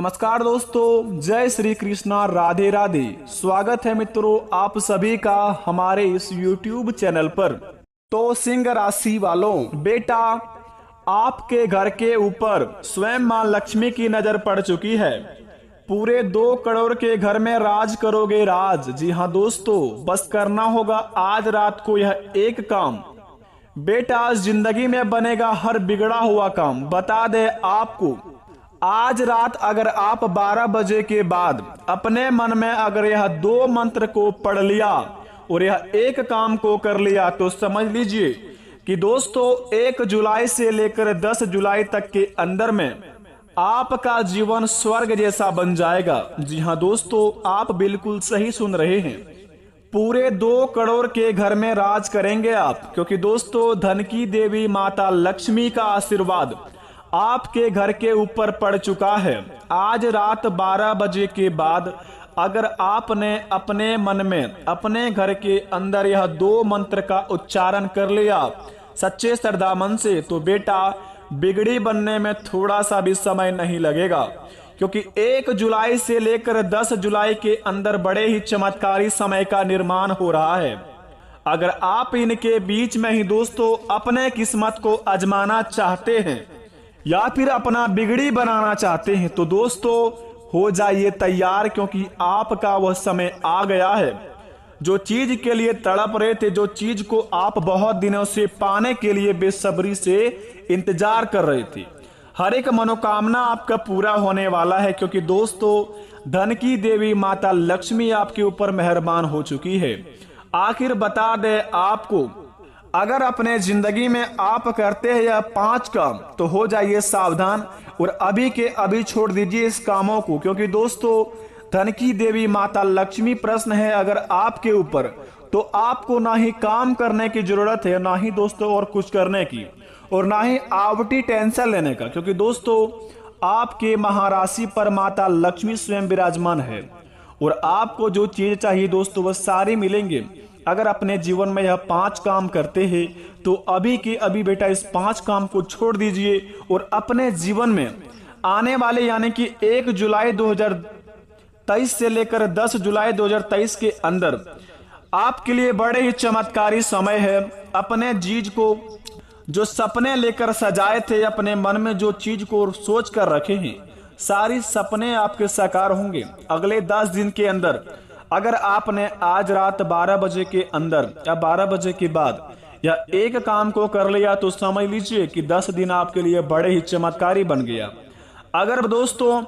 नमस्कार दोस्तों, जय श्री कृष्णा, राधे राधे। स्वागत है मित्रों आप सभी का हमारे इस YouTube चैनल पर। तो सिंह राशि वालों, बेटा आपके घर के ऊपर स्वयं मां लक्ष्मी की नजर पड़ चुकी है। पूरे 2 करोड़ के घर में राज करोगे राज। जी हाँ दोस्तों, बस करना होगा आज रात को यह एक काम। बेटा जिंदगी में बनेगा हर बिगड़ा हुआ काम। बता दे आपको, आज रात अगर आप 12 बजे के बाद अपने मन में अगर यह 2 मंत्र को पढ़ लिया और यह एक काम को कर लिया तो समझ लीजिए कि दोस्तों 1 जुलाई से लेकर 10 जुलाई तक के अंदर में आपका जीवन स्वर्ग जैसा बन जाएगा। जी हाँ दोस्तों, आप बिल्कुल सही सुन रहे हैं। पूरे 2 करोड़ के घर में राज करेंगे आप, क्योंकि दोस्तों धन की देवी माता लक्ष्मी का आशीर्वाद आपके घर के ऊपर पड़ चुका है। आज रात 12 बजे के बाद अगर आपने अपने मन में अपने घर के अंदर यह 2 मंत्र का उच्चारण कर लिया सच्चे श्रद्धा मन से, तो बेटा बिगड़ी बनने में थोड़ा सा भी समय नहीं लगेगा, क्योंकि 1 जुलाई से लेकर 10 जुलाई के अंदर बड़े ही चमत्कारी समय का निर्माण हो रहा है। अगर आप इनके बीच में ही दोस्तों अपने किस्मत को आजमाना चाहते हैं या फिर अपना बिगड़ी बनाना चाहते हैं तो दोस्तों हो जाइए तैयार, क्योंकि आपका वह समय आ गया है। जो चीज के लिए तड़प रहे थे, जो चीज को आप बहुत दिनों से पाने के लिए बेसब्री से इंतजार कर रहे थे, हर एक मनोकामना आपका पूरा होने वाला है, क्योंकि दोस्तों धन की देवी माता लक्ष्मी आपके ऊपर मेहरबान हो चुकी है। आखिर बता दे आपको, अगर अपने जिंदगी में आप करते हैं यह 5 काम तो हो जाइए सावधान और अभी के अभी छोड़ दीजिए इस कामों को, क्योंकि दोस्तों धन की देवी माता लक्ष्मी प्रश्न है अगर आपके ऊपर, तो आपको ना ही काम करने की जरूरत है, ना ही दोस्तों और कुछ करने की, और ना ही आवटी टेंशन लेने का, क्योंकि दोस्तों आपके महाराशि पर माता लक्ष्मी स्वयं विराजमान है और आपको जो चीज चाहिए दोस्तों वह सारी मिलेंगे। अगर अपने जीवन में यह 5 काम करते हैं तो अभी के अभी बेटा इस 5 काम को छोड़ दीजिए और अपने जीवन में आने वाले यानी कि 1 जुलाई 2023 से लेकर 10 जुलाई 2023 के अंदर आपके लिए बड़े ही चमत्कारी समय है। अपने चीज को जो सपने लेकर सजाए थे, अपने मन में जो चीज को सोच कर रखे हैं, सारी सपने आपके साकार होंगे अगले 10 दिन के अंदर। अगर आपने आज रात 12 बजे के अंदर या 12 बजे के बाद या एक काम को कर लिया तो समझ लीजिए कि 10 दिन आपके लिए बड़े ही चमत्कारी बन गया। अगर दोस्तों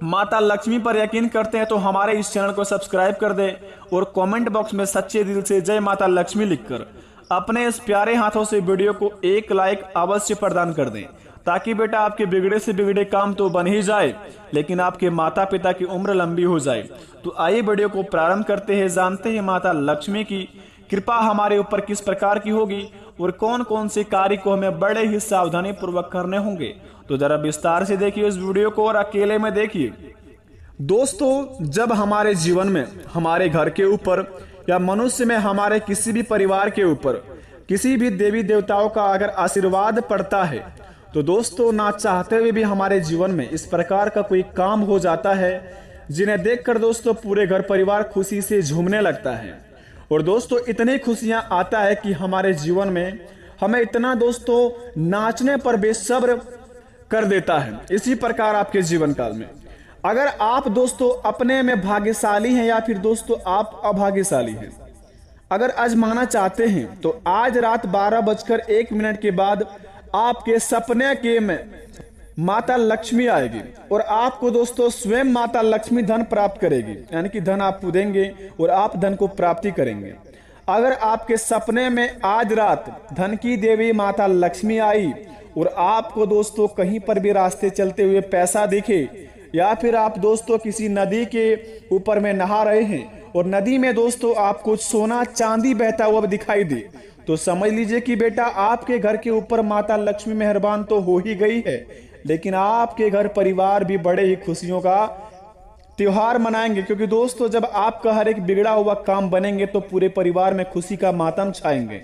माता लक्ष्मी पर यकीन करते हैं तो हमारे इस चैनल को सब्सक्राइब कर दें और कमेंट बॉक्स में सच्चे दिल से जय माता लक्ष्मी लिखकर अपने इस प्यारे हाथों से वीडियो को एक लाइक अवश्य प्रदान कर दें, ताकि बेटा आपके बिगड़े से बिगड़े काम तो बन ही जाए लेकिन आपके माता पिता की उम्र लंबी हो जाए। तो आइए वीडियो को प्रारंभ करते हैं, जानते हैं माता लक्ष्मी की कृपा हमारे ऊपर किस प्रकार की होगी और कौन कौन से कार्य को हमें बड़े ही सावधानी पूर्वक करने होंगे। तो जरा विस्तार से देखिए इस वीडियो को और अकेले में देखिए। दोस्तों जब हमारे जीवन में हमारे घर के ऊपर या मनुष्य में हमारे किसी भी परिवार के ऊपर किसी भी देवी देवताओं का अगर आशीर्वाद पड़ता है तो दोस्तों ना चाहते हुए भी हमारे जीवन में इस प्रकार का कोई काम हो जाता है जिन्हें देखकर दोस्तों पूरे घर परिवार खुशी से झूमने लगता है। और दोस्तों इतनी खुशियां आता है कि हमारे जीवन में हमें इतना दोस्तों नाचने पर बेसब्र कर देता है। इसी प्रकार आपके जीवन काल में अगर आप दोस्तों अपने में भाग्यशाली हैं या फिर दोस्तों आप अभाग्यशाली हैं, अगर आजमाना चाहते हैं तो आज रात 12:01 के बाद आपके सपने के में माता लक्ष्मी आएगी और आपको दोस्तों स्वयं माता लक्ष्मी धन प्राप्त करेगी, यानी कि धन आपको देंगे और आप धन को प्राप्ति करेंगे। अगर आपके सपने में आज रात धन की देवी माता लक्ष्मी आई और आपको दोस्तों कहीं पर भी रास्ते चलते हुए पैसा दिखे या फिर आप दोस्तों किसी नदी के ऊपर में नहा रहे हैं और नदी में दोस्तों आपको सोना चांदी बहता हुआ दिखाई दे, तो समझ लीजिए कि बेटा आपके घर के ऊपर माता लक्ष्मी मेहरबान तो हो ही गई है, लेकिन आपके घर परिवार भी बड़े ही खुशियों का त्योहार मनाएंगे, क्योंकि दोस्तों जब आपका हर एक बिगड़ा हुआ काम बनेंगे तो पूरे परिवार में खुशी का मातम छाएंगे।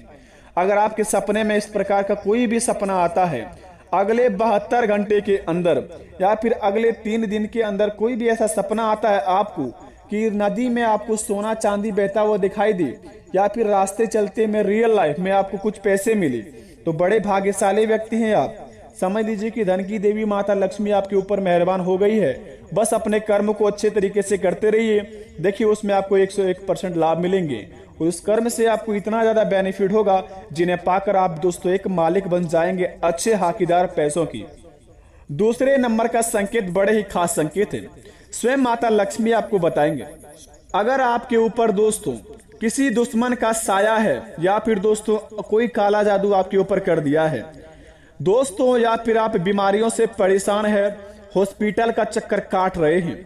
अगर आपके सपने में इस प्रकार का कोई भी सपना आता है, अगले 72 घंटे के अंदर या फिर अगले 3 दिन के अंदर कोई भी ऐसा सपना आता है आपको कि नदी में आपको सोना चांदी बहता हुआ दिखाई दे, या फिर रास्ते चलते में रियल लाइफ में आपको कुछ पैसे मिले, तो बड़े भाग्यशाली व्यक्ति हैं आप। समझ लीजिए कि धन की देवी माता लक्ष्मी आपके ऊपर मेहरबान हो गई है। बस अपने कर्म को अच्छे तरीके से करते रहिए, देखिए उसमें आपको 101% लाभ मिलेंगे और उस कर्म से आपको इतना ज्यादा बेनिफिट होगा जिन्हें पाकर आप दोस्तों एक मालिक बन जाएंगे अच्छे हाकीदार पैसों की। दूसरे नंबर का संकेत बड़े ही खास संकेत है, स्वयं माता लक्ष्मी आपको बताएंगे। अगर आपके ऊपर दोस्तों किसी दुश्मन का साया है या फिर दोस्तों कोई काला जादू आपके ऊपर कर दिया है दोस्तों, या फिर आप बीमारियों से परेशान है, हॉस्पिटल का चक्कर काट रहे हैं,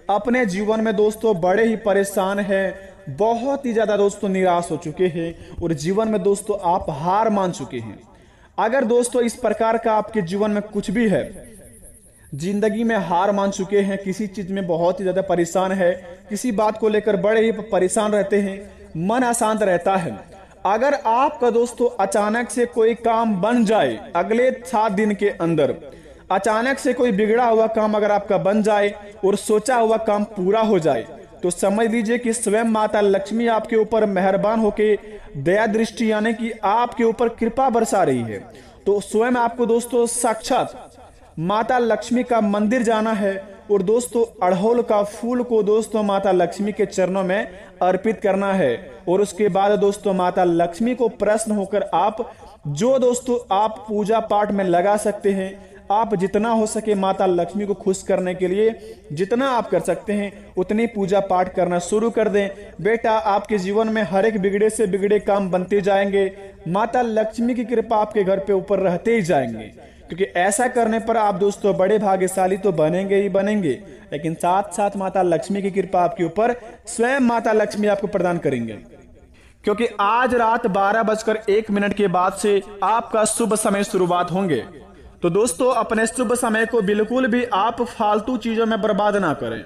अपने जीवन में दोस्तों बड़े ही परेशान हैं, बहुत ही ज्यादा दोस्तों निराश हो चुके हैं और जीवन में दोस्तों आप हार मान चुके हैं। अगर दोस्तों इस प्रकार का आपके जीवन में कुछ भी है, जिंदगी में हार मान चुके हैं, किसी चीज में बहुत ही ज्यादा परेशान है, किसी बात को लेकर बड़े ही परेशान रहते हैं, मन अशांत रहता है, अगर आपका दोस्तों अचानक से कोई काम बन जाए, अगले 7 दिन के अंदर अचानक से कोई बिगड़ा हुआ काम अगर आपका बन जाए और सोचा हुआ काम पूरा हो जाए, तो समझ लीजिए कि स्वयं माता लक्ष्मी आपके ऊपर मेहरबान होके दया दृष्टि यानी कि आपके ऊपर कृपा बरसा रही है। तो स्वयं आपको दोस्तों साक्षात माता लक्ष्मी का मंदिर जाना है और दोस्तों अड़हुल का फूल को दोस्तों माता लक्ष्मी के चरणों में अर्पित करना है और उसके बाद दोस्तों माता लक्ष्मी को प्रसन्न होकर आप जो दोस्तों आप पूजा पाठ में लगा सकते हैं, आप जितना हो सके माता लक्ष्मी को खुश करने के लिए जितना आप कर सकते हैं उतनी पूजा पाठ करना शुरू कर दें। बेटा आपके जीवन में हर एक बिगड़े से बिगड़े काम बनते जाएंगे, माता लक्ष्मी की कृपा आपके घर पे ऊपर रहते ही जाएंगे, क्योंकि ऐसा करने पर आप दोस्तों बड़े भाग्यशाली तो बनेंगे ही बनेंगे, लेकिन साथ साथ माता लक्ष्मी की कृपा आपके ऊपर स्वयं माता लक्ष्मी आपको प्रदान करेंगे। क्योंकि आज रात 12:01 के बाद से आपका शुभ समय शुरुआत होंगे, तो दोस्तों अपने शुभ समय को बिल्कुल भी आप फालतू चीजों में बर्बाद ना करें।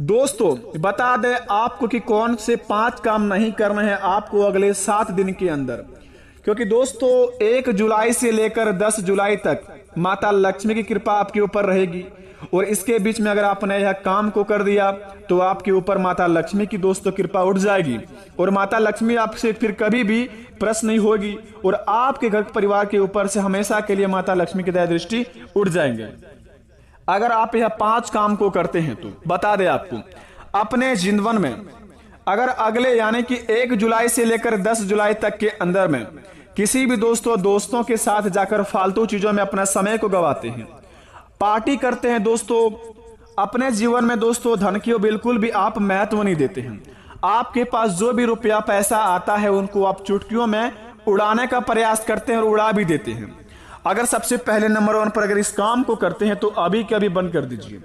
दोस्तों बता दें आपको कि कौन से 5 काम नहीं करने हैं आपको अगले 7 दिन के अंदर, क्योंकि दोस्तों 1 जुलाई से लेकर 10 जुलाई तक माता लक्ष्मी की कृपा आपके ऊपर रहेगी और इसके बीच में अगर आपने यह काम को कर दिया तो आपके ऊपर माता लक्ष्मी की दोस्तों कृपा उठ जाएगी और माता लक्ष्मी आपसे फिर कभी भी प्रश्न नहीं होगी और आपके घर परिवार के ऊपर से हमेशा के लिए माता लक्ष्मी की दया दृष्टि उठ जाएंगे। अगर आप यह 5 काम को करते हैं तो बता दें आपको अपने जीवन में अगर अगले यानी कि 1 जुलाई से लेकर 10 जुलाई तक के अंदर में किसी भी दोस्तों के साथ जाकर फालतू चीजों में अपना समय को गवाते हैं, पार्टी करते हैं दोस्तों, अपने जीवन में दोस्तों धन की बिल्कुल भी आप महत्व नहीं देते हैं, आपके पास जो भी रुपया पैसा आता है उनको आप चुटकियों में उड़ाने का प्रयास करते हैं और उड़ा भी देते हैं। अगर सबसे पहले नंबर 1 पर अगर इस काम को करते हैं तो अभी के अभी बंद कर दीजिए,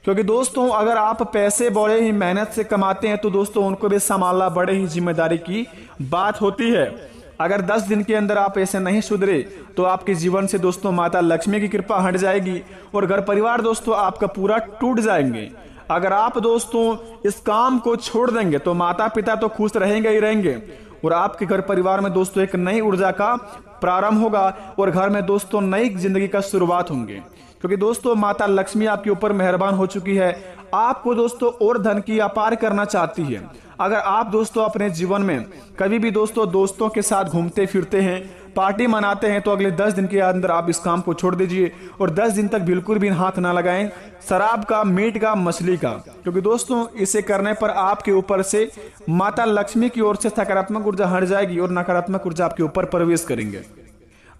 क्योंकि दोस्तों अगर आप पैसे बड़े ही मेहनत से कमाते हैं तो दोस्तों उनको भी संभालना बड़े ही जिम्मेदारी की बात होती है। अगर 10 दिन के अंदर आप ऐसे नहीं सुधरे तो आपके जीवन से दोस्तों माता लक्ष्मी की कृपा हट जाएगी और घर परिवार दोस्तों आपका पूरा टूट जाएंगे। अगर आप दोस्तों इस काम को छोड़ देंगे तो माता पिता तो खुश रहेंगे ही रहेंगे और आपके घर परिवार में दोस्तों एक नई ऊर्जा का प्रारंभ होगा और घर में दोस्तों नई जिंदगी का शुरुआत होंगे, क्योंकि दोस्तों माता लक्ष्मी आपके ऊपर मेहरबान हो चुकी है, आपको दोस्तों और धन की अपार करना चाहती है। अगर आप दोस्तों अपने जीवन में कभी भी दोस्तों के साथ घूमते फिरते हैं, पार्टी मनाते हैं, तो अगले 10 दिन के अंदर आप इस काम को छोड़ दीजिए और 10 दिन तक बिल्कुल भी हाथ ना लगाएं शराब का, मीट का, मछली का, क्योंकि दोस्तों इसे करने पर आपके ऊपर से माता लक्ष्मी की ओर से सकारात्मक ऊर्जा हट जाएगी और नकारात्मक ऊर्जा आपके ऊपर प्रवेश करेंगे।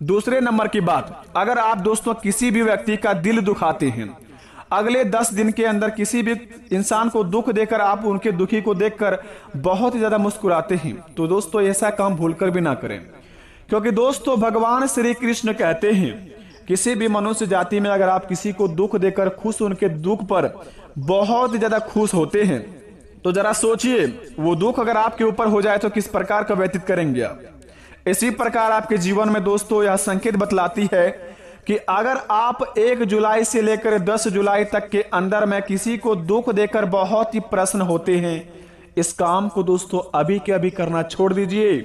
दूसरे नंबर की बात, अगर आप दोस्तों किसी भी व्यक्ति का दिल दुखाते हैं, अगले 10 दिन के अंदर किसी भी इंसान को दुख देकर आप उनके दुखी को देखकर बहुत ही ज्यादा मुस्कुराते हैं, तो दोस्तों ऐसा काम भूलकर भी ना करें, क्योंकि दोस्तों भगवान श्री कृष्ण कहते हैं किसी भी मनुष्य जाति में अगर आप किसी को दुख देकर खुश उनके दुख पर बहुत ही ज्यादा खुश होते हैं तो जरा सोचिए वो दुख अगर आपके ऊपर हो जाए तो किस प्रकार का व्यतीत करेंगे आप। इसी प्रकार आपके जीवन में दोस्तों यह संकेत बतलाती है कि अगर आप 1 जुलाई से लेकर 10 जुलाई तक के अंदर में किसी को दुख देकर बहुत ही प्रसन्न होते हैं, इस काम को दोस्तों अभी के अभी करना छोड़ दीजिए,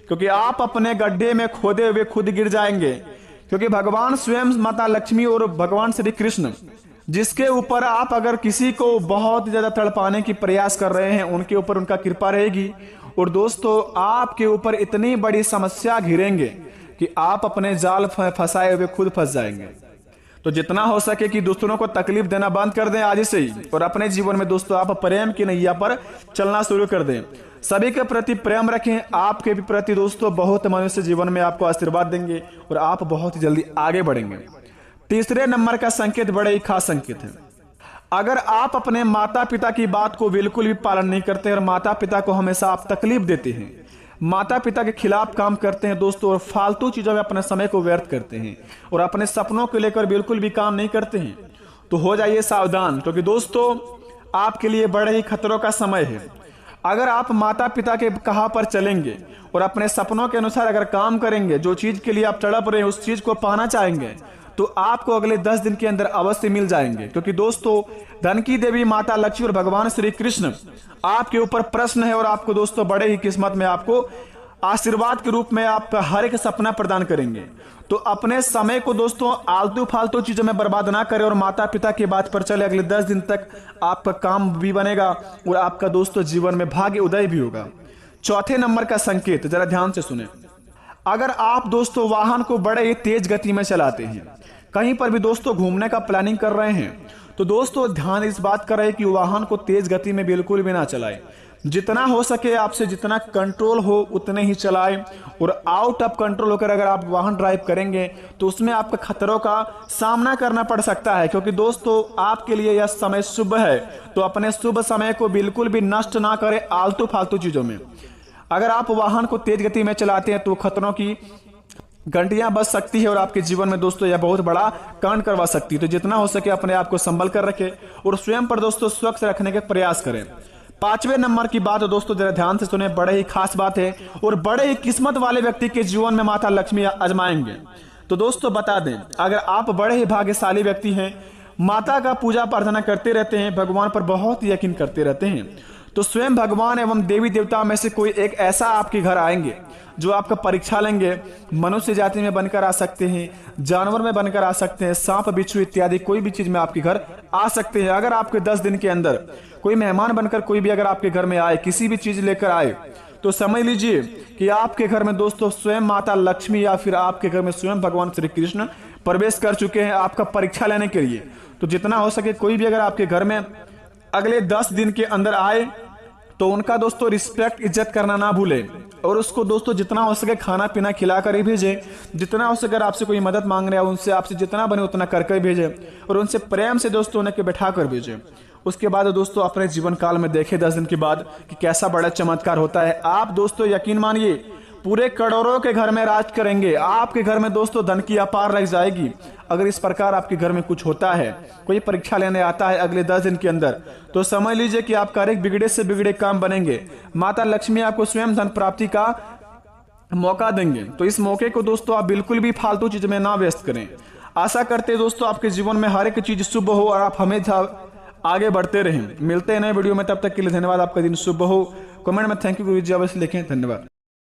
क्योंकि आप अपने गड्ढे में खोदे हुए खुद गिर जाएंगे, क्योंकि भगवान स्वयं माता लक्ष्मी और भगवान श्री कृष्ण जिसके ऊपर आप अगर किसी को बहुत ज्यादा तड़पाने की प्रयास कर रहे हैं, उनके ऊपर उनका कृपा रहेगी और दोस्तों आपके ऊपर इतनी बड़ी समस्या घिरेंगे कि आप अपने जाल फंसाए हुए खुद फंस जाएंगे। तो जितना हो सके कि दूसरों को तकलीफ देना बंद कर दें आज से ही, और अपने जीवन में दोस्तों आप प्रेम की नैया पर चलना शुरू कर दें। सभी के प्रति प्रेम रखें, आपके भी प्रति दोस्तों बहुत मनुष्य जीवन में आपको आशीर्वाद देंगे और आप बहुत ही जल्दी आगे बढ़ेंगे। तीसरे नंबर का संकेत बड़े ही खास संकेत है। अगर आप अपने माता पिता की बात को बिल्कुल भी पालन नहीं करते और माता पिता को हमेशा आप तकलीफ देते हैं, माता पिता के खिलाफ काम करते हैं दोस्तों, और फालतू चीजों में अपने समय को व्यर्थ करते हैं और अपने सपनों को लेकर बिल्कुल भी काम नहीं करते हैं, तो हो जाइए सावधान, क्योंकि दोस्तों आपके लिए बड़े ही खतरों का समय है। अगर आप माता पिता के कहा पर चलेंगे और अपने सपनों के अनुसार अगर काम करेंगे, जो चीज के लिए आप तड़प रहे हैं उस चीज को पाना चाहेंगे, तो आपको अगले 10 दिन के अंदर अवश्य मिल जाएंगे। क्योंकि दोस्तों धन की देवी माता लक्ष्मी और भगवान श्री कृष्ण आपके ऊपर प्रश्न है और आपको दोस्तों बड़े ही किस्मत में आपको आशीर्वाद के रूप में आपका हर एक सपना प्रदान करेंगे। तो अपने समय को दोस्तों आलतू फालतू चीजों में बर्बाद ना करें और माता पिता की बात पर चले। अगले 10 दिन तक आपका काम भी बनेगा और आपका दोस्तों जीवन में भाग्य उदय भी होगा। चौथे नंबर का संकेत जरा ध्यान से सुने। अगर आप दोस्तों वाहन को बड़े ही तेज गति में चलाते हैं, कहीं पर भी दोस्तों घूमने का प्लानिंग कर रहे हैं, तो दोस्तों ध्यान इस बात का रहे कि वाहन को तेज गति में बिल्कुल भी ना चलाएं। जितना हो सके आपसे जितना कंट्रोल हो उतने ही चलाएं, और आउट ऑफ कंट्रोल होकर अगर आप वाहन ड्राइव करेंगे तो उसमें आपका खतरों का सामना करना पड़ सकता है। क्योंकि दोस्तों आपके लिए यह समय शुभ है, तो अपने शुभ समय को बिल्कुल भी नष्ट ना करें आलतू फालतू चीजों में। अगर आप वाहन को तेज गति में चलाते हैं तो खतरों की घंटियां बज सकती है और आपके जीवन में दोस्तों यह बहुत बड़ा कांड करवा सकती है। तो जितना हो सके अपने आप को संभल कर रखें और स्वयं पर दोस्तों स्वच्छ रखने का प्रयास करें। पांचवें नंबर की बात दोस्तों जरा ध्यान से सुने, बड़े ही खास बात है और बड़े ही किस्मत वाले व्यक्ति के जीवन में माता लक्ष्मी आजमाएंगे। तो दोस्तों बता दें, अगर आप बड़े ही भाग्यशाली व्यक्ति हैं, माता का पूजा प्रार्थना करते रहते हैं, भगवान पर बहुत यकीन करते रहते हैं, तो स्वयं भगवान एवं देवी देवता में से कोई एक ऐसा आपके घर आएंगे जो आपका परीक्षा लेंगे। मनुष्य जाति में बनकर आ सकते हैं, जानवर में बनकर आ सकते हैं, सांप बिच्छू इत्यादि कोई भी चीज में आपके घर आ सकते हैं। अगर आपके 10 दिन के अंदर कोई मेहमान बनकर कोई भी अगर आपके घर में आए, किसी भी चीज लेकर आए, तो समझ लीजिए कि आपके घर में दोस्तों स्वयं माता लक्ष्मी या फिर आपके घर में स्वयं भगवान श्री कृष्ण प्रवेश कर चुके हैं आपका परीक्षा लेने के लिए। तो जितना हो सके कोई भी अगर आपके घर में अगले 10 दिन के अंदर आए तो उनका दोस्तों रिस्पेक्ट इज्जत करना ना भूले, और उसको दोस्तों जितना हो सके खाना पीना खिलाकर ही भेजे। जितना हो सके अगर आपसे कोई मदद मांग रहा है उनसे आपसे जितना बने उतना करके भेजे, और उनसे प्रेम से दोस्तों उन्हें बैठा कर भेजे। उसके बाद दोस्तों अपने जीवन काल में देखे 10 दिन के बाद कि कैसा बड़ा चमत्कार होता है। आप दोस्तों यकीन मानिए पूरे करोड़ों के घर में राज करेंगे। आपके घर में दोस्तों धन की अपार रह जाएगी। अगर इस प्रकार आपके घर में कुछ होता है, कोई परीक्षा लेने आता है अगले 10 दिन के अंदर, तो समझ लीजिए कि आपका एक बिगड़े से बिगड़े काम बनेंगे। माता लक्ष्मी आपको स्वयं धन प्राप्ति का मौका देंगे। तो इस मौके को दोस्तों आप बिल्कुल भी फालतू चीज में ना व्यस्त करें। आशा करते हैं दोस्तों आपके जीवन में हर एक चीज शुभ हो और आप हमेशा आगे बढ़ते रहें। मिलते हैं नए वीडियो में, तब तक के लिए धन्यवाद। आपका दिन शुभ हो। कमेंट में थैंक यू गुरुजी अवश्य लिखें। धन्यवाद।